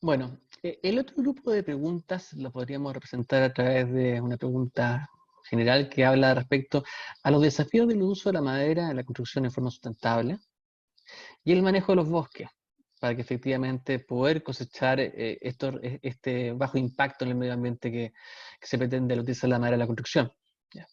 Bueno, el otro grupo de preguntas lo podríamos representar a través de una pregunta general que habla respecto a los desafíos del uso de la madera en la construcción en forma sustentable y el manejo de los bosques, para que efectivamente poder cosechar este bajo impacto en el medio ambiente que se pretende al utilizar la madera en la construcción. Ya.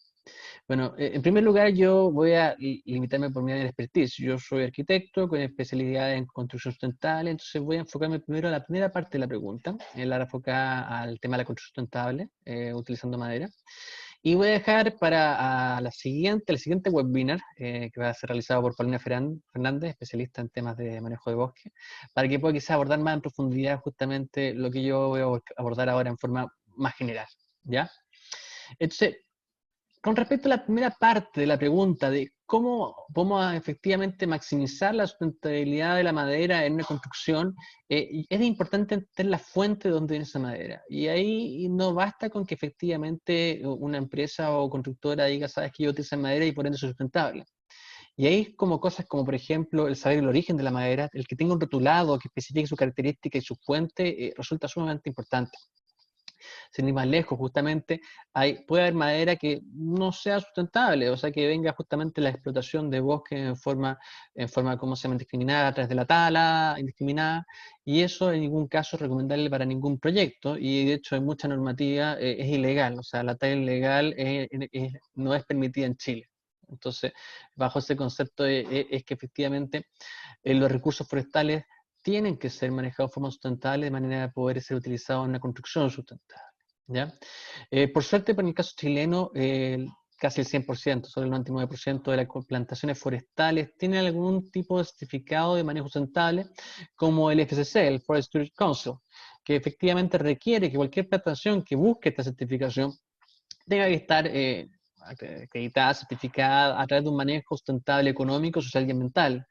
Bueno, en primer lugar yo voy a limitarme por mi área de expertise. Yo soy arquitecto con especialidad en construcción sustentable, entonces voy a enfocarme primero a la primera parte de la pregunta, en la enfocada al tema de la construcción sustentable, utilizando madera. Y voy a dejar para el siguiente webinar, que va a ser realizado por Paulina Fernández, especialista en temas de manejo de bosque, para que pueda quizás abordar más en profundidad justamente lo que yo voy a abordar ahora en forma más general, ¿ya? Entonces, con respecto a la primera parte de la pregunta de cómo podemos efectivamente maximizar la sustentabilidad de la madera en una construcción, es importante entender la fuente de donde viene esa madera. Y ahí no basta con que efectivamente una empresa o constructora diga, sabes que yo utilizo madera y por ende soy sustentable. Y ahí como cosas como, por ejemplo, el saber el origen de la madera, el que tenga un rotulado que especifique su característica y su fuente, resulta sumamente importante. Sin ir más lejos, justamente, puede haber madera que no sea sustentable, o sea, que venga justamente la explotación de bosques en forma ¿cómo se llama?, indiscriminada, a través de la tala indiscriminada, y eso en ningún caso es recomendable para ningún proyecto, y de hecho en mucha normativa es ilegal, o sea, la tala ilegal no es permitida en Chile. Entonces, bajo ese concepto es que efectivamente los recursos forestales tienen que ser manejados de forma sustentable de manera de poder ser utilizados en una construcción sustentable. ¿Ya? Por suerte, para el caso chileno, casi el 100%, sobre el 99% de las plantaciones forestales tienen algún tipo de certificado de manejo sustentable, como el FSC, el Forest Stewardship Council, que efectivamente requiere que cualquier plantación que busque esta certificación tenga que estar acreditada, certificada a través de un manejo sustentable económico, social y ambiental,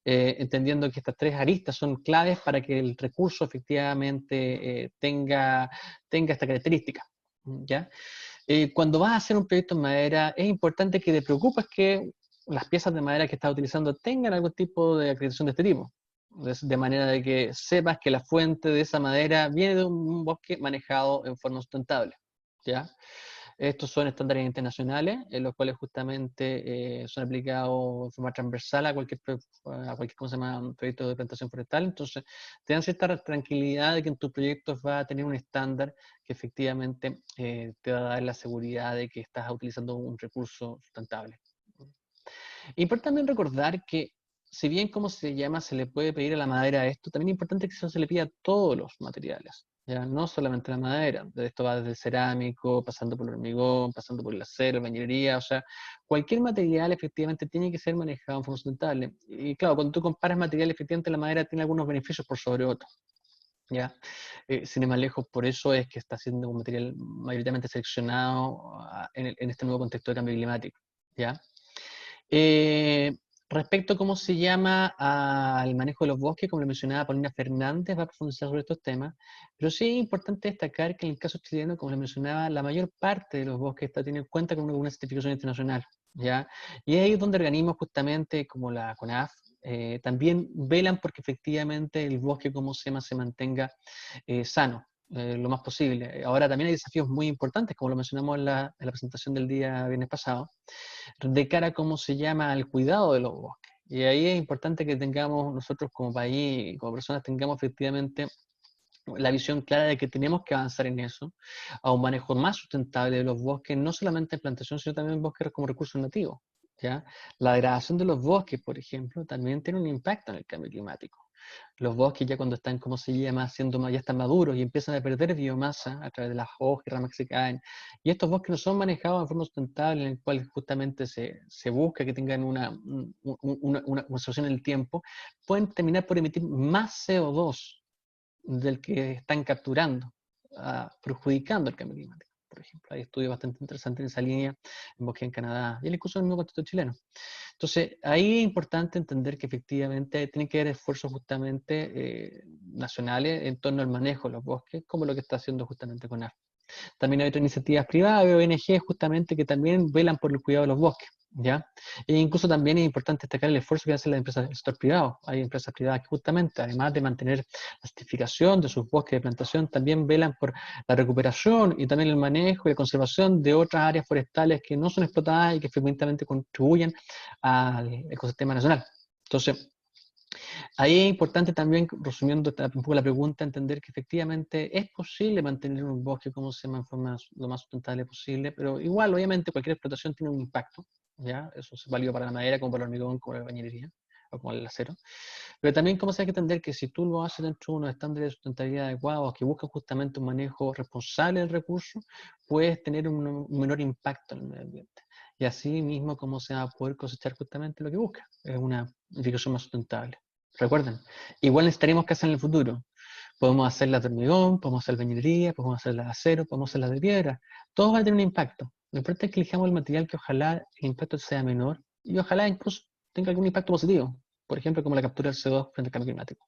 entendiendo que estas tres aristas son claves para que el recurso efectivamente tenga esta característica. ¿Ya? Cuando vas a hacer un proyecto en madera, es importante que te preocupes que las piezas de madera que estás utilizando tengan algún tipo de acreditación de este tipo. De manera de que sepas que la fuente de esa madera viene de un bosque manejado en forma sustentable. ¿Ya? Estos son estándares internacionales, en los cuales justamente son aplicados de forma transversal a cualquier ¿cómo se llama?, proyecto de plantación forestal. Entonces, te dan cierta tranquilidad de que en tus proyectos va a tener un estándar que efectivamente te va a dar la seguridad de que estás utilizando un recurso sustentable. Importante también recordar que, si bien como se llama, se le puede pedir a la madera esto, también es importante que eso se le pida a todos los materiales, ya no solamente la madera. Esto va desde el cerámico, pasando por el hormigón, pasando por el acero, la bañería, o sea, cualquier material efectivamente tiene que ser manejado en forma sustentable. Y claro, cuando tú comparas material, efectivamente la madera tiene algunos beneficios por sobre otros. ¿Ya? Sin ir más lejos, por eso es que está siendo un material mayoritariamente seleccionado en este nuevo contexto de cambio climático. ¿Ya? Eh, Respecto a cómo se llama al manejo de los bosques, como lo mencionaba Paulina Fernández, va a profundizar sobre estos temas, pero sí es importante destacar que en el caso chileno, como le mencionaba, la mayor parte de los bosques está teniendo en cuenta con una certificación internacional, ¿ya? Y ahí es donde organismos justamente como la CONAF también velan porque efectivamente el bosque, como se llama, se mantenga sano. Lo más posible. Ahora también hay desafíos muy importantes, como lo mencionamos en la presentación del día viernes pasado, de cara a cómo se llama al cuidado de los bosques. Y ahí es importante que tengamos nosotros como país y como personas tengamos efectivamente la visión clara de que tenemos que avanzar en eso, a un manejo más sustentable de los bosques, no solamente en plantación, sino también en bosques como recursos nativos. ¿Ya? La degradación de los bosques, por ejemplo, también tiene un impacto en el cambio climático. Los bosques ya cuando están, como se llama, ya están maduros y empiezan a perder biomasa a través de las hojas y ramas que se caen. Y estos bosques no son manejados de forma sustentable, en el cual justamente se busca que tengan una solución en el tiempo, pueden terminar por emitir más CO2 del que están capturando, perjudicando el cambio climático. Por ejemplo, hay estudios bastante interesantes en esa línea, en bosque en Canadá, y incluso en el mismo contexto chileno. Entonces, ahí es importante entender que efectivamente tienen que haber esfuerzos justamente nacionales en torno al manejo de los bosques, como lo que está haciendo justamente CONAF. También hay otras iniciativas privadas, ONG, justamente, que también velan por el cuidado de los bosques. ¿ya? E incluso también es importante destacar el esfuerzo que hacen las empresas del sector privado. Hay empresas privadas que justamente, además de mantener la certificación de sus bosques de plantación, también velan por la recuperación y también el manejo y la conservación de otras áreas forestales que no son explotadas y que frecuentemente contribuyen al ecosistema nacional. Entonces, ahí es importante también, resumiendo un poco la pregunta, entender que efectivamente es posible mantener un bosque, como se llama, en forma lo más sustentable posible, pero igual, obviamente, cualquier explotación tiene un impacto, ¿ya? Eso es válido para la madera, como para el hormigón, como para la bañería, o como el acero. Pero también, como se hay que entender que si tú lo haces dentro de unos estándares de sustentabilidad adecuados, que buscan justamente un manejo responsable del recurso, puedes tener un menor impacto en el medio ambiente. Y así mismo, como se va a poder cosechar justamente lo que busca, es una irrigación más sustentable. Recuerden, igual necesitaremos casas en el futuro. Podemos hacerlas de hormigón, podemos hacer bañería, podemos hacerlas de acero, podemos hacerlas de piedra. Todos van a tener un impacto. Lo importante es que elijamos el material que ojalá el impacto sea menor y ojalá incluso tenga algún impacto positivo. Por ejemplo, como la captura del CO2 frente al cambio climático.